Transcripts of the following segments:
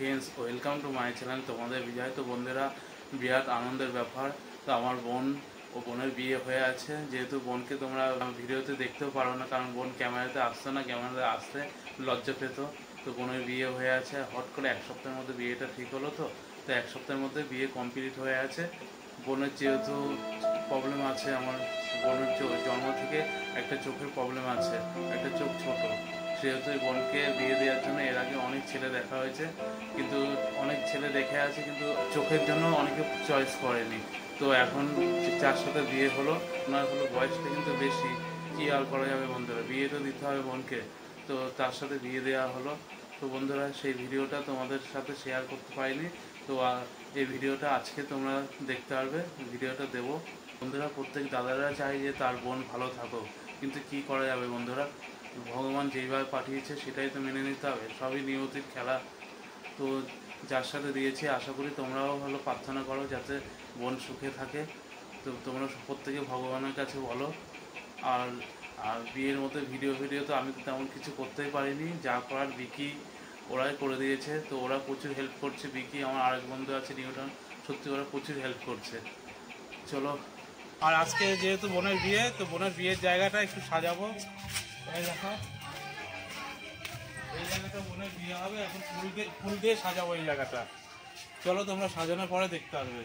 Friends, welcome to my channel. তোমাদের বিজয় তো বন্ধুরা বিরাট আনন্দের ব্যাপার। তো আমার বোন ও বোনের বিয়ে হয়ে আছে। যেহেতু বোনকে তোমরা ভিডিওতে দেখতেও পারো না, কারণ বোন ক্যামেরাতে আসতো না, ক্যামেরাতে আসতে লজ্জা পেত। তো বোনের বিয়ে হয়ে আছে, হট করে এক সপ্তাহের মধ্যে বিয়েটা ঠিক হলো। তো এক সপ্তাহের মধ্যে বিয়ে কমপ্লিট হয়ে আছে। বোনের যেহেতু প্রবলেম আছে, আমার বোনের জন্ম থেকে একটা চোখের প্রবলেম আছে, একটা চোখ ছোট। সেহেতু বোনকে বিয়ে দেওয়ার জন্য এর আগে অনেক ছেলে দেখা হয়েছে, কিন্তু অনেক ছেলে দেখে আছে, কিন্তু চোখের জন্য অনেকে চয়েস করেনি। তো এখন যার সাথে বিয়ে হলো, ওনার হলো বয়সটা কিন্তু বেশি, কী আর করা যাবে বন্ধুরা, বিয়ে তো দিতে হবে বোনকে। তো তার সাথে বিয়ে দেওয়া হলো। তো বন্ধুরা সেই ভিডিওটা তোমাদের সাথে শেয়ার করতে পারিনি। তো এই ভিডিওটা আজকে তোমরা দেখতে পারবে, ভিডিওটা দেবো। বন্ধুরা প্রত্যেক দাদারা চায় যে তার বোন ভালো থাকুক, কিন্তু কি করা যাবে বন্ধুরা, ভগবান যেইভাবে পাঠিয়েছে সেটাই তো মেনে নিতে হবে, সবই নিয়তির খেলা। তো যার সাথে দিয়েছি আশা করি তোমরাও ভালো প্রার্থনা করো যাতে বোন সুখে থাকে। তো তোমরা প্রত্যেকে ভগবানের কাছে বলো। আর আর বিয়ের মধ্যে ভিডিও তো আমি তো তেমন কিছু করতেই পারিনি, যা করার বিকি ওরাই করে দিয়েছে। তো ওরা প্রচুর হেল্প করছে, বিকি আমার আরেক বন্ধু আছে নিউটন, সত্যি ওরা প্রচুর হেল্প করছে। চলো, আর আজকে যেহেতু বোনের বিয়ে, তো বোনের বিয়ের জায়গাটা একটু সাজাবো। এই দেখো, এই জায়গাটা বোনের বিয়ে হবে, এখন ফুল দিয়ে সাজাবো এই জায়গাটা। চলো তোমরা সাজানোর পরে দেখতে পারবে।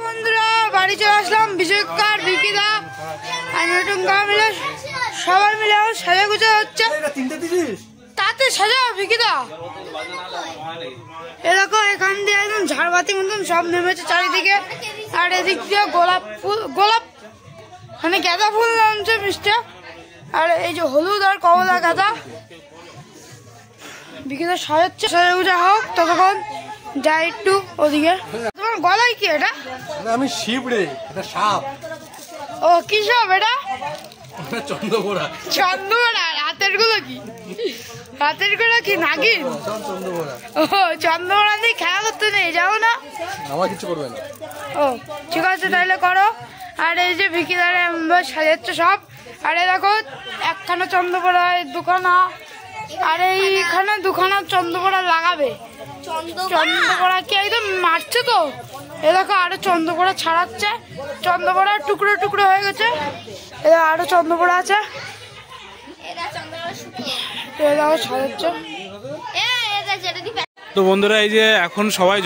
বন্ধুরা বাড়ি চলে আসলাম, বিজয়কার বিকিদা আর নতুন মিলে সবাই মিলে সাজা গুজা হচ্ছে, তাতে সাজা বিকিদা। এরকম এখান দিয়ে একদম ঝাড়বাতি মতন সব নেমেছে চারিদিকে, আর এদিক দিয়ে গোলাপ মানে গাঁদা ফুল নামছে মিষ্টি, আর এই যে হলুদ আর কমলা গাঁদা বিকিদা সাজাচ্ছে। সাজা গুজা হোক ততক্ষণ যাই একটু ওদিকে। তোমার গলায় কি এটা? আমি শিব রে, এটা সাপ। ও কি সাপ এটা? চন্দ্রবোড়া। চন্দ্রবোড়া। রাতের গুলো কি? রাতের গুলো কি নাগিন? চন্দ্রবোড়া। ও চন্দ্রবোড়া দিয়ে খেলা করতে নেই, যাবো না? আমার কিছু করবে না। ও ঠিক আছে তাহলে করো। আর এই যে বিকিদারে সাজাচ্ছে সব, আরে দেখো একখানা চন্দ্রপড়ায় দুখানা, আর এইখানে দুখানা চন্দ্রপড়া লাগাবে। চন্দ্রপড়া কি একদম মারছে তো, এ দেখো আরো চন্দ্রপড়া ছাড়াচ্ছে, চন্দ্রপড়া টুকরো টুকরো হয়ে গেছে, এবার আরো চন্দ্রপড়া আছে, দেখো ছাড়াচ্ছে। তো বন্ধুরা এই যে এখন সবাই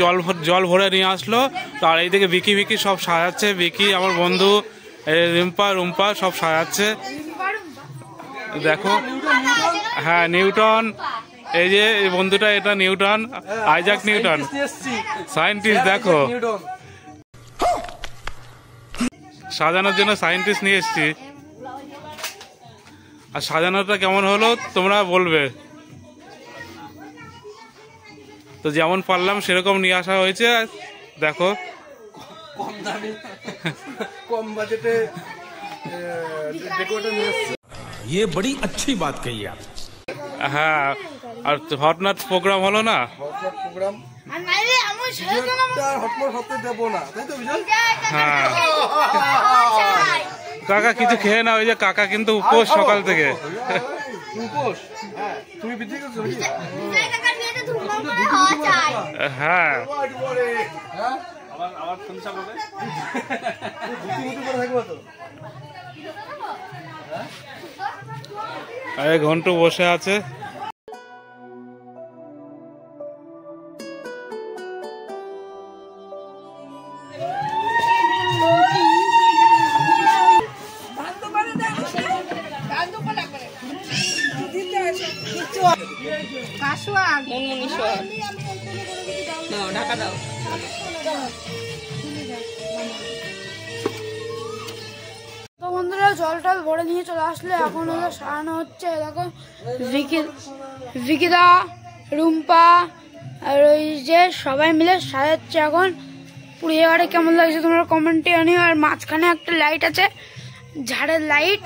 জল ভরে নিয়ে আসলো, তো আর এইদিকে বিকি সব সাজাচ্ছে, বিকি আমার বন্ধু, রুম্পা সব সাজাচ্ছে দেখো। হ্যাঁ নিউটন, এই যে এই বন্ধুটা এটা নিউটন, আইজাক নিউটন সায়েন্টিস্ট, দেখো সাজানোর জন্য সায়েন্টিস্ট নিয়ে এসছি। আর সাজানোটা কেমন হলো তোমরা বলবে। তো যেমন পারলাম সেরকম নিয়ে আসা হয়েছে, দেখো কম দামে কম বাজেটে ডেকোরেটর নিয়ে এসেছে। ये बड़ी अच्छी बात कही आप। হ্যাঁ, আর হটনাট প্রোগ্রাম হলো না, হটপট প্রোগ্রাম, আর নাইলে আমি হটপট হতে দেবো না, তাই তো বিজয়? হ্যাঁ কাকা কিছু খেয়ে না, ওই যে কাকা কিন্তু উপোস সকাল থেকে। উপোস? তুমি বিক্রি করছো নাকি? হ্যাঁ আবার সন্ধ্যা হবে, থাকবো তো। এই ঘন্টু বসে আছে। ঢাকা দাও। তো বন্ধুরা জল টল ভরে নিয়ে চলে আসলে এখন হলো সারানো হচ্ছে। দেখো ভিকিদা, রুম্পা আর ওই যে সবাই মিলে সাজাচ্ছে এখন। পুরো এবারে কেমন লাগছে তোমরা কমেন্টে জানিও। আর মাঝখানে একটা লাইট আছে, ঝাড়ের লাইট।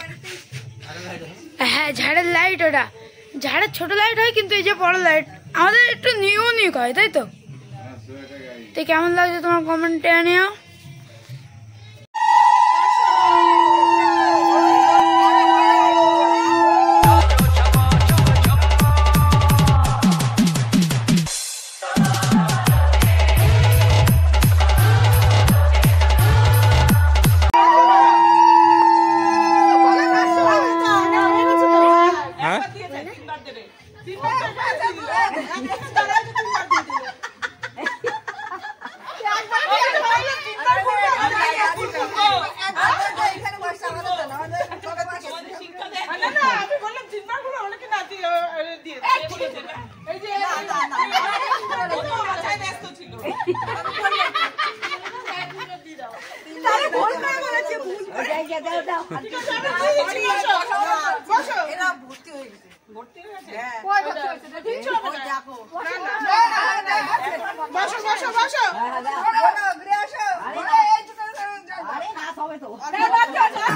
হ্যাঁ ঝাড়ের লাইট, ওটা ঝাড়ের ছোট লাইট হয়, কিন্তু এই যে বড় লাইট আমাদের একটু ইউনিক হয়, তাই তো? তো কেমন লাগছে তোমার কমেন্টে জানিও।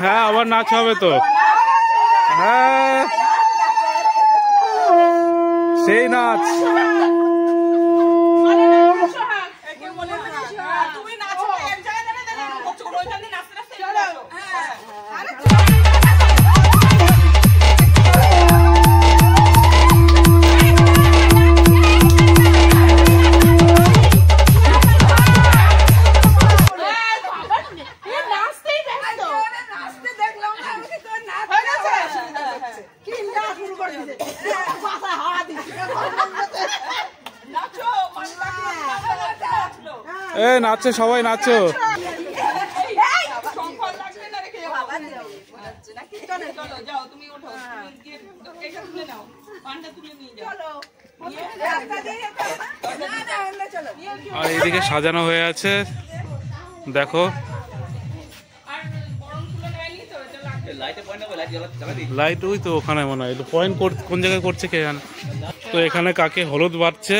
হ্যাঁ আবার নাচ হবে তো। হ্যাঁ সেই নাচ। এ নাচো সবাই নাচো। আর এদিকে সাজানো হয়ে আছে দেখো। লাইট ওই তো ওখানে মনে হয় পয়েন্ট কোন জায়গায় করছে কে জানে। তো এখানে কাকে হলুদ বাড়ছে।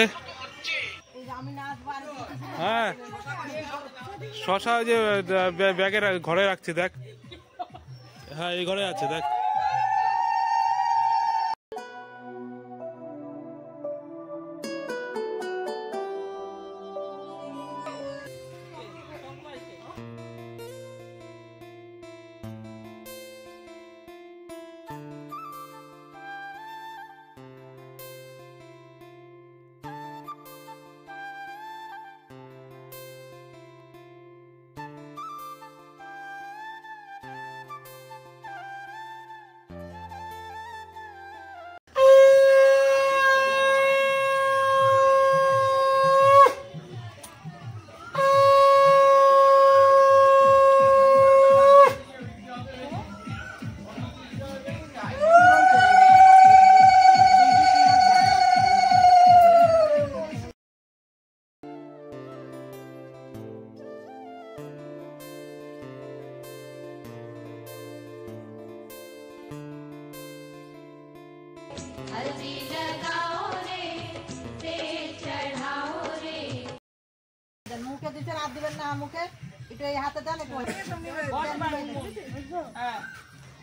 হ্যাঁ শশা যে ব্যাগের ঘরে রাখছি দেখ। হ্যাঁ এই ঘরে আছে দেখ।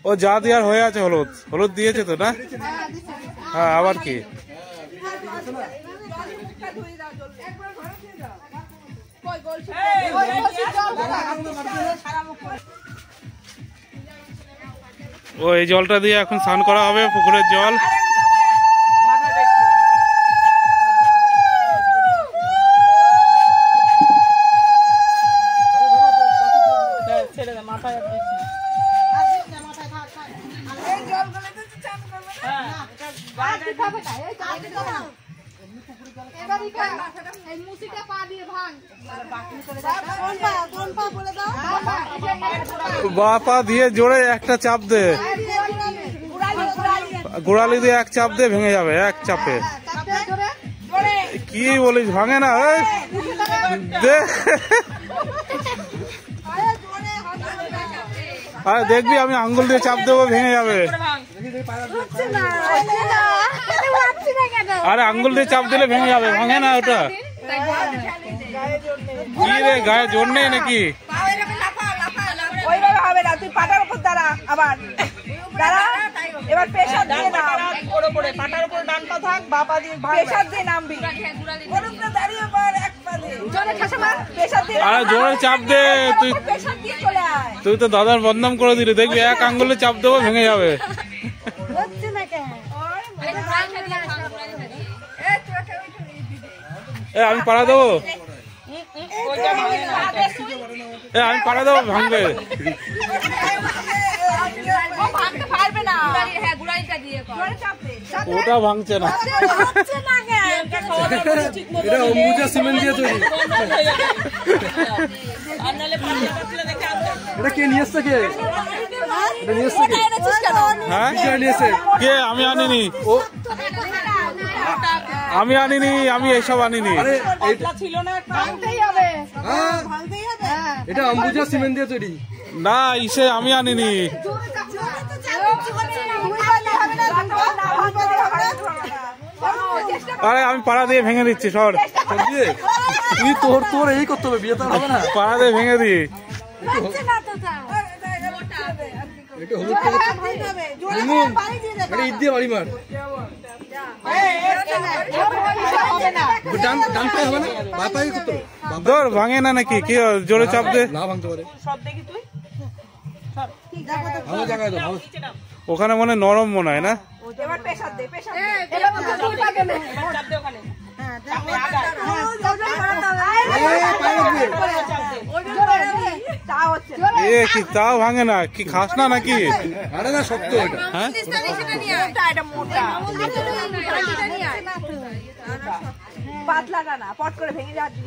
ও যা দেওয়ার হয়ে আছে, হলুদ হলুদ দিয়েছে তো না? হ্যাঁ, আবার কি? ও এই জলটা দিয়ে এখন স্নান করা হবে, পুকুরের জল। বাপা দিয়ে জোরে একটা চাপ দে, গোড়ালি দিয়ে এক চাপ দিয়ে ভেঙে যাবে, এক চাপে। কি বলিস, ভাঙে না? আরে দেখবি আমি আঙ্গুল দিয়ে চাপ দেবো, ভেঙে যাবে। আরে আঙ্গুল দিয়ে চাপ দিলে ভেঙে যাবে, ভাঙে না ওটা। কি রে, গায়ে জোর নেই নাকি? ওইভাবে হবে না, তুই পাটার উপর দাঁড়া, আবার দাঁড়া, এবার প্রেসার দিয়ে নাম, ওপরে পাটার উপর ডান পা থাক, বাপা দিয়ে প্রেসার দিয়ে নামবি, ওর উপরে দাঁড়িয়ে পর এক পা দিয়ে জোরে ঠাসা মার, প্রেসার দিয়ে। আরে জোরে চাপ দে, তুই প্রেসার দিয়ে চলে আয়। তুই তো দাদার বদনাম করে দিলি, দেখবি এক আঙ্গুলে চাপ দেবো, ভেঙে যাবে। হচ্ছে না কেন? আমি পাড়া দেবো, আমি পাড়া দেবো, ভাঙবে। ওটা ভাঙছে না, এটা অম্বুজা সিমেন্ট দিয়ে তৈরি। এটা কে নিয়ে এসছে? কে এটা নিয়ে এসছে? হ্যাঁ নিয়ে এসছে কে? আমি আনিনি, আমি আনিনি, আমি এসব আনিনি। এটা অম্বুজা সিমেন্ট দিয়ে তৈরি না, ইসে আমি আনিনি। আরে আমি পাড়া দিয়ে ভেঙে দিচ্ছি, সর। তুই তোর এই করতে হবে, বিয়ে তো হবে না। পাড়া দিয়ে ভেঙে দি। এটা হলুদ ঈদ দিয়ে বাড়ি মার। ডান পায়ে হবে না, বাঁ পায়ে করতে হবে। ধর, ভাঙে না নাকি? কি জোরে চাপ দে, না ভাঙতে পারে। ভালো জায়গায় তো ভালো। ওখানে মনে নরম মনে হয় না? এবার প্রেসার দে, প্রেসার দে, চাপ দে ওখানে। এ কি তাও ভাঙে না? কি খাস না নাকি? আরে না, শক্ত এটা। হ্যাঁ, পাতলা না, পট করে ভেঙে যাচ্ছে।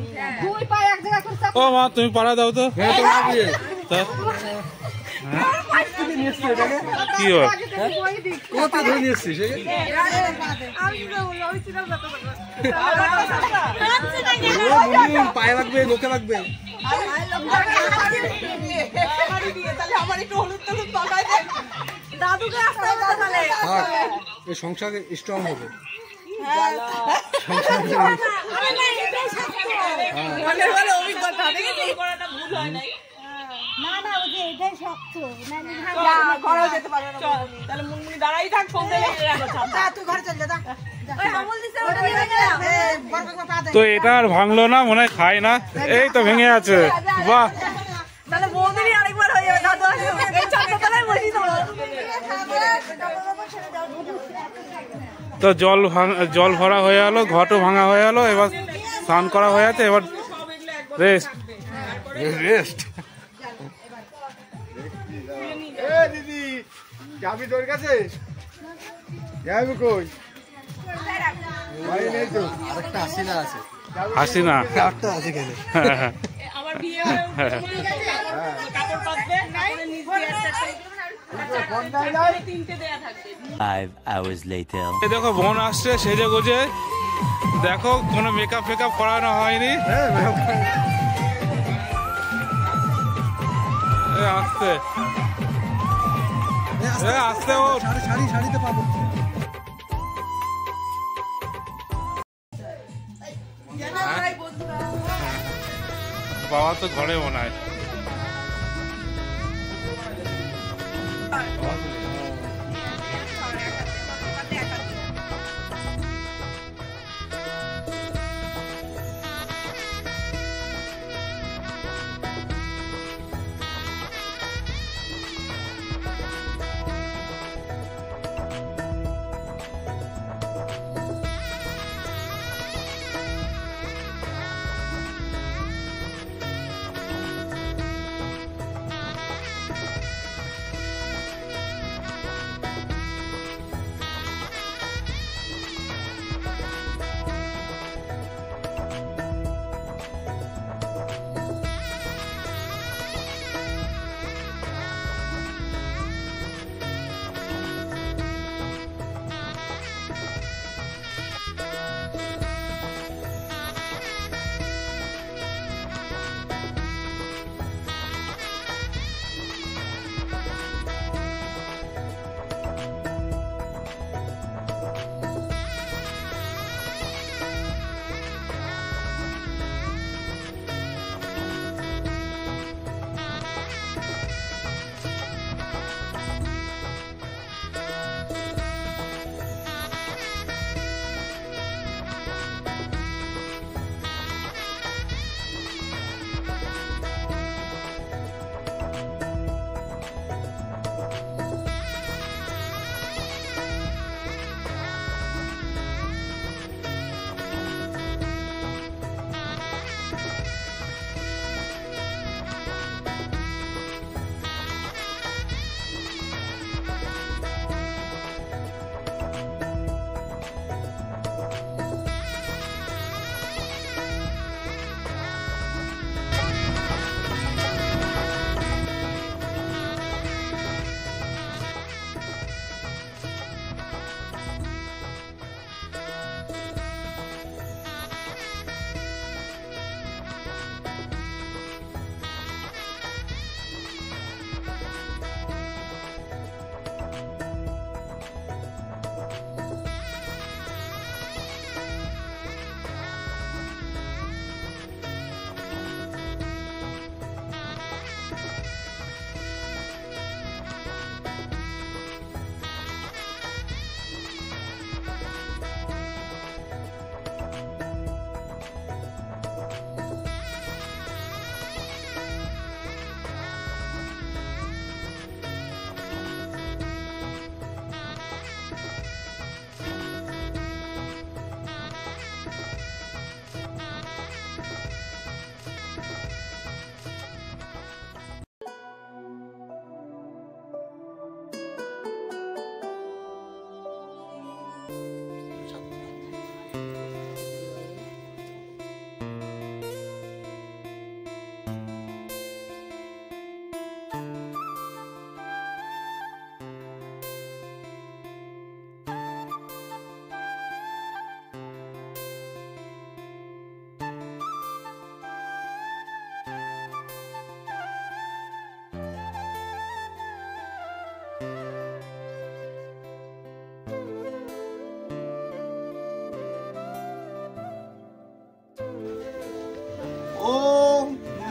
ও মা, তুমি পাড়া দাও তো। হ্যাঁ, তো না বিয়ে। তা? কি হয়? কোথা ধরে নিয়ে এসছিস? পায়ে লাগবে, লোকে লাগবে। আমার একটু হলুদ টলুদ পাকাই দে, দাদুকে আসতে হবে তাহলে। এই সংসার স্ট্রং হবে। অভিজ্ঞতা দেখেছি, করাটা ভুল হয় নাই। তাহলে মুনমুনি দাঁড়াই থাক, তুই ঘরে চল যা। তো এটা আর ভাঙলো না, মনে হয় খায় না। এই তো ভেঙে আছে, বাহ। তাহলে বৌদিরই আরেকবার হয়ে যাবে, দাদু আসবে, এই চারটায় বসি তো। তো জল ভরা হয়ে গেল, ঘটও ভাঙা হয়ে গেল, এবার স্নান করা হয়ে আছে, এবার রেস্ট। দিদি যাবি তোর কাছে? যাবি কই? নেই তো, আরেকটা হাসিনা আছে। হাসিনা আরেকটা আছে কেন? আমার বিয়ে হয়ে কাপড় পাতবে, কাপড়ের নিচ দিয়ে একটা 3টে দেয়া থাকবে। 5 hours later. এই দেখো, বোন আসছে সেজে গুজে। দেখো, কোনো মেকআপ ফেকআপ করানো হয়নি। আসতে আসতে ও শাড়িতে পাবো। বাবা তো ঘরে মনে হয়।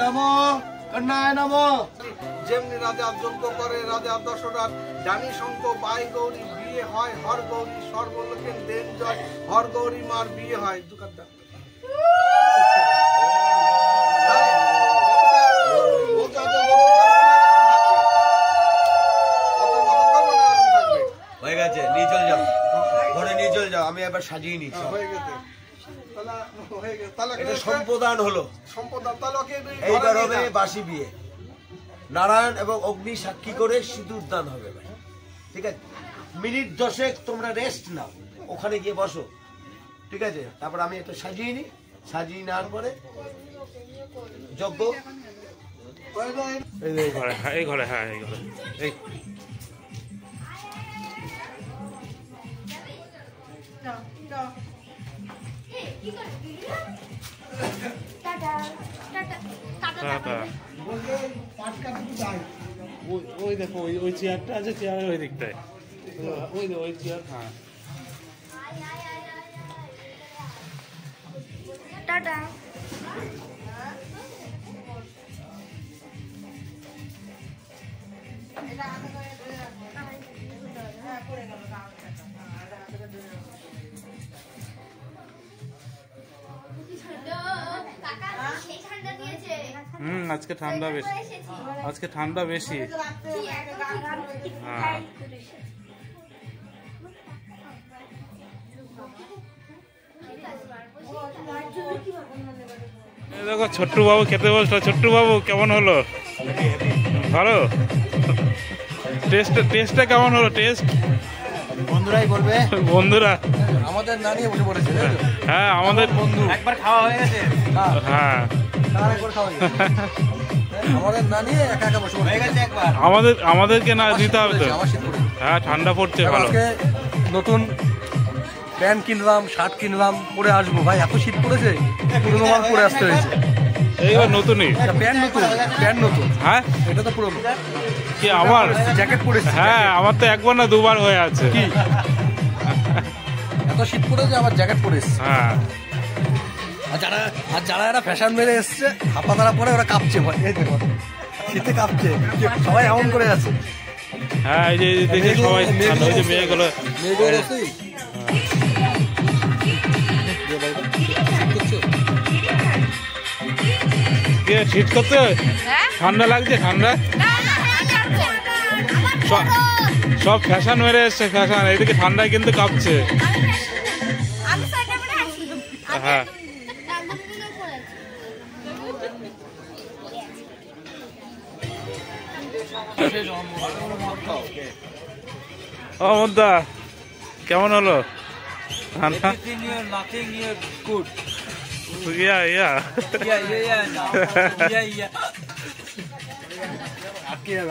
নমো কন্যায় নমো। যেমনি রাধে যজ্ঞ করে রাধে দশরা জানি শঙ্খ বাই গৌরী বিয়ে হয় হর গৌরী সর্বলোকের দেন জয় হর গৌরী মার বিয়ে হয় দুকারটা হয়ে গেছে, নিয়ে চলে যাও ঘরে, নিয়ে চলে যাও। আমি এবার সাজিয়ে নিচ্ছি। হয়ে গেছে, এটা সম্প্রদান হলো। সম্প্রদান তাহলে এইবার হবে বাসি বিয়ে। নারায়ণ এবং অগ্নি সাক্ষী করে সিঁদুর দান হবে ভাই, ঠিক আছে? মিনিট 10 তোমরা রেস্ট নাও, ওখানে গিয়ে বসো, ঠিক আছে? তারপর আমি একটু সাজিয়ে নিই, সাজিয়ে নেওয়ার পরে যজ্ঞ এই ঘরে, এই ঘরে, হ্যাঁ এই ঘরে, এই ওই দেখো ওই চেয়ারটা আছে, চেয়ারের ওই দিকটায়, ওই চেয়ার, হ্যাঁ। টাটা। আজকে ঠান্ডা বেশি, আজকে ঠান্ডা বেশি। হ্যাঁ এই দেখো ছোট্টু বাবু খেতে বসলো। ছোট্টু বাবু কেমন হলো? ভালো। টেস্টটা কেমন হলো? টেস্ট বন্ধুরাই বলবে। বন্ধুরা আমাদের না নিয়ে বসে পড়েছে। হ্যাঁ আমাদের বন্ধু একবার খাওয়া হয়ে গেছে। হ্যাঁ একবার খাওয়া আমাদের না নিয়ে একা একা বসে হয়ে গেছে একবার। আমাদেরকে না দিতে হবে তো। হ্যাঁ ঠান্ডা পড়ছে ভালো। আজকে নতুন প্যান্ট কিনলাম, শার্ট কিনলাম, পরে আসবো ভাই। এত শীত পড়েছে, পুরোনো মাল পরে আসতে হয়েছে। এইবার নতুনই প্যান্ট নতুন, প্যান্ট নতুন। হ্যাঁ এটা তো পুরোনো। কি আমার জ্যাকেট পরেছি। হ্যাঁ আমার তো একবার না দুবার হয়ে আছে। কি এত শীত পড়েছে, আবার জ্যাকেট পরেছি। হ্যাঁ আর যারা এরা ফ্যাশন মেরে এসছে হাপা তারা পরে ওরা কাঁপছে ভাই। এই দেখো শীতে কাঁপছে, সবাই এমন করে আছে। হ্যাঁ এই যে দেখে সবাই ঠান্ডা, ওই যে মেয়েগুলো শীত করছে, ঠান্ডা লাগছে। ঠান্ডা সব ফ্যাশন মেরে এসছে, ফ্যাশন। এইদিকে ঠান্ডায় কিন্তু কাঁপছে। হ্যাঁ ও মুদ্দা কেমন হলো?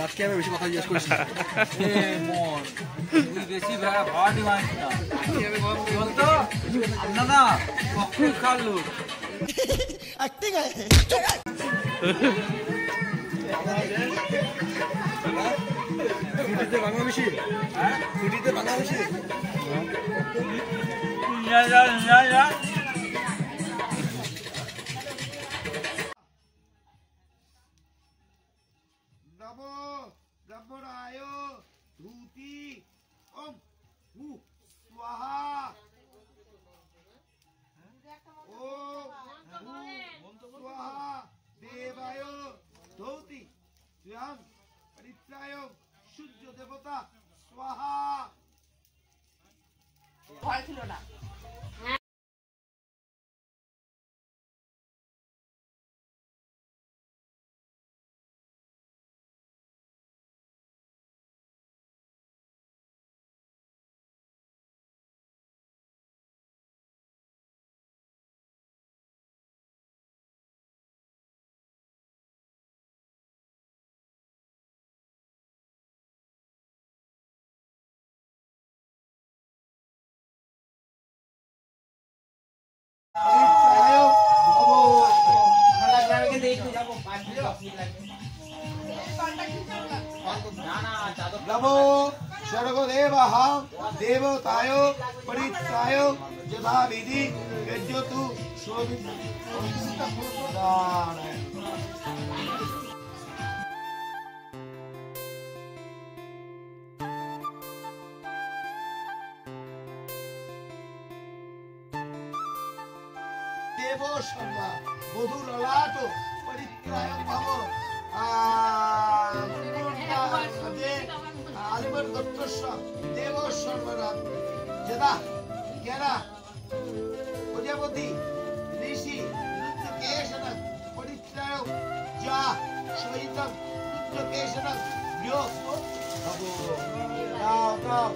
আজকে আমি বেশি কথা জিজ্ঞেস করছি। ছুটিতে বাংলাদেশি, ছুটিতে বাংলাদেশি। নমো ব্রহ্মণায় ধূতি ওম হু স্বাহা ওম স্বাহা দেবায় ধৌতি ত্র্যং পরিত্রায় সূর্য দেবতা স্বাহা। ভয় ছিল না। নমো স্বর্গদেবঃ দেবতায় পরিত্রায় যথাবিধি যজ্ঞতু দেব সর্বা বধূ ললাট পরিত্রায় ভব আলিবর দত্তস্ব দেব সর্বরাম যদা জ্ঞানা প্রজাপতি ঋষি রুদ্রকেশন পরিত্রায় যা সহিতম রুদ্রকেশন গৃহ নাও নাও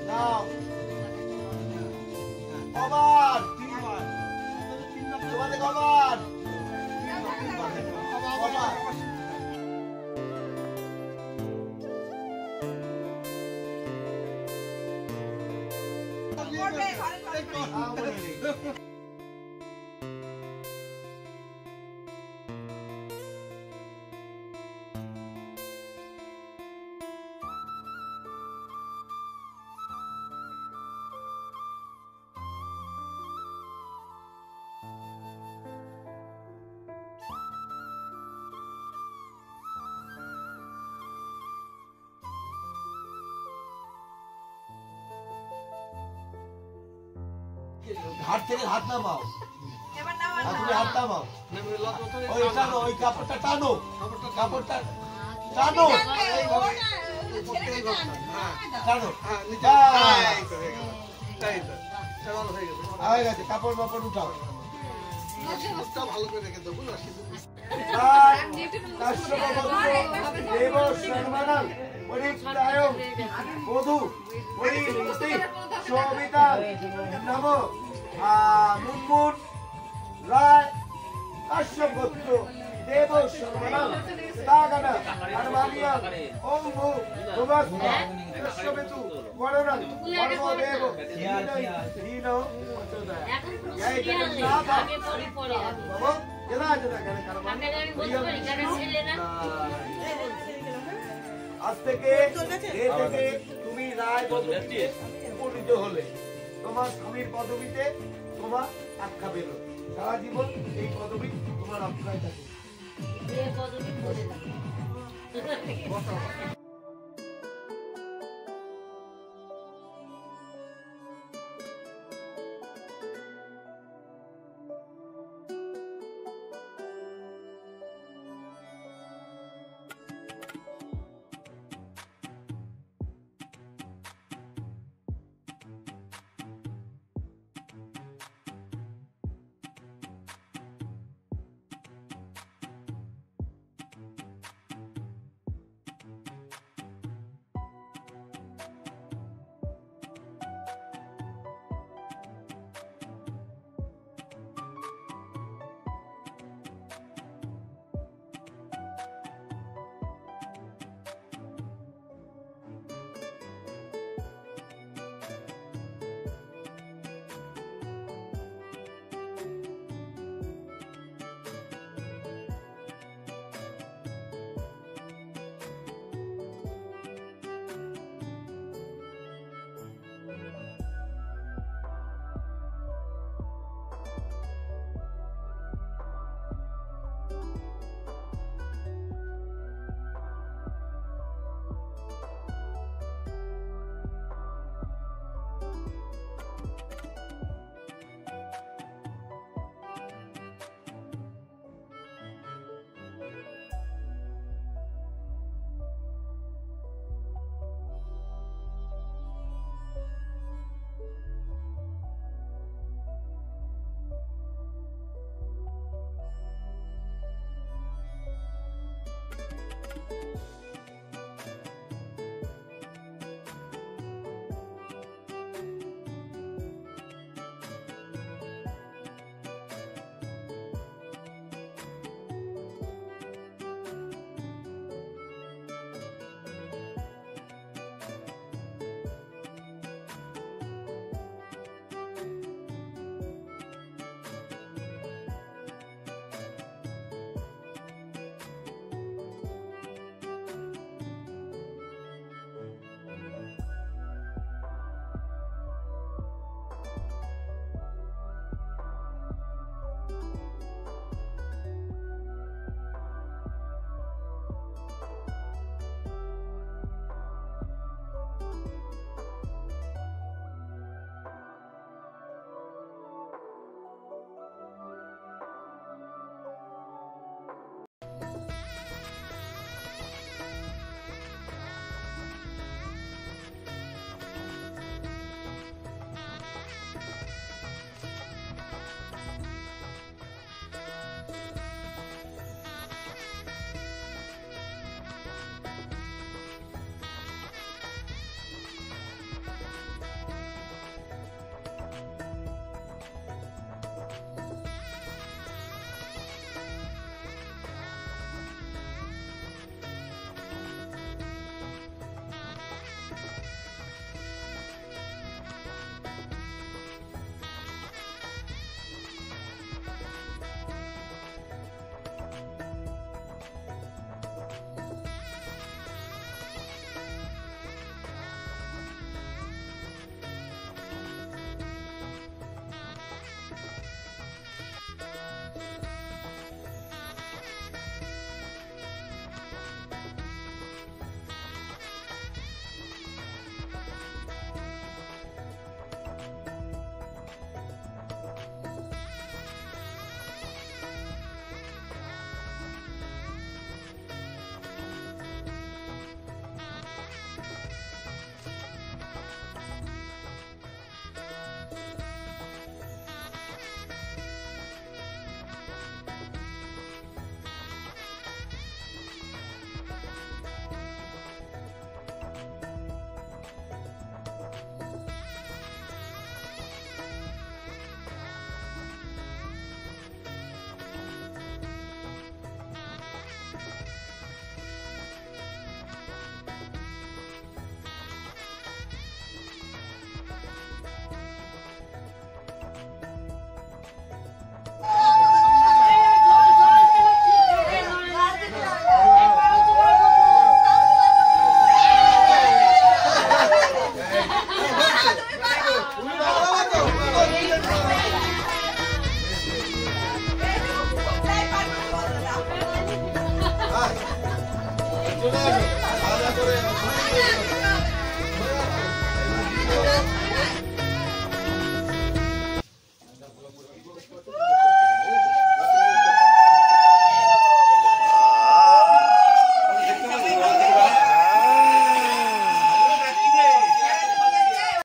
নাও কবার তিনবার তোমাদের কবার কবার ঘাট থেকে হাত নামাও। এবার নাও আর তুমি হাত নামাও। ওই টানো, ওই কাপড়টা টানো, কাপড়টা টানো, টানো। হয়ে গেছে, কাপড় বাপড় উঠাও। ভালো করে রেখে দেবো না দেব সর্বনাম পরিত্রায়ক বধূ পরিণতি সবিতা নম মুনমুন রায় কাশ্যপ গোত্র দেব সর্বনাম তাগনা হনুমানিয়া ওম ভূ ভুবস্বা কশ্যপেতু বরণং পরমদেব দীন প্রচোদয়াৎ। জয় জগন্নাথ। বাবা জনা জনা গানে কারণ আজ থেকে তুমি রায় পদবীতে উপনীত হলে, তোমার স্বামীর পদবীতে তোমার আখ্যা পেল, সারা জীবন এই পদবী তোমার অক্ষয় থাকে।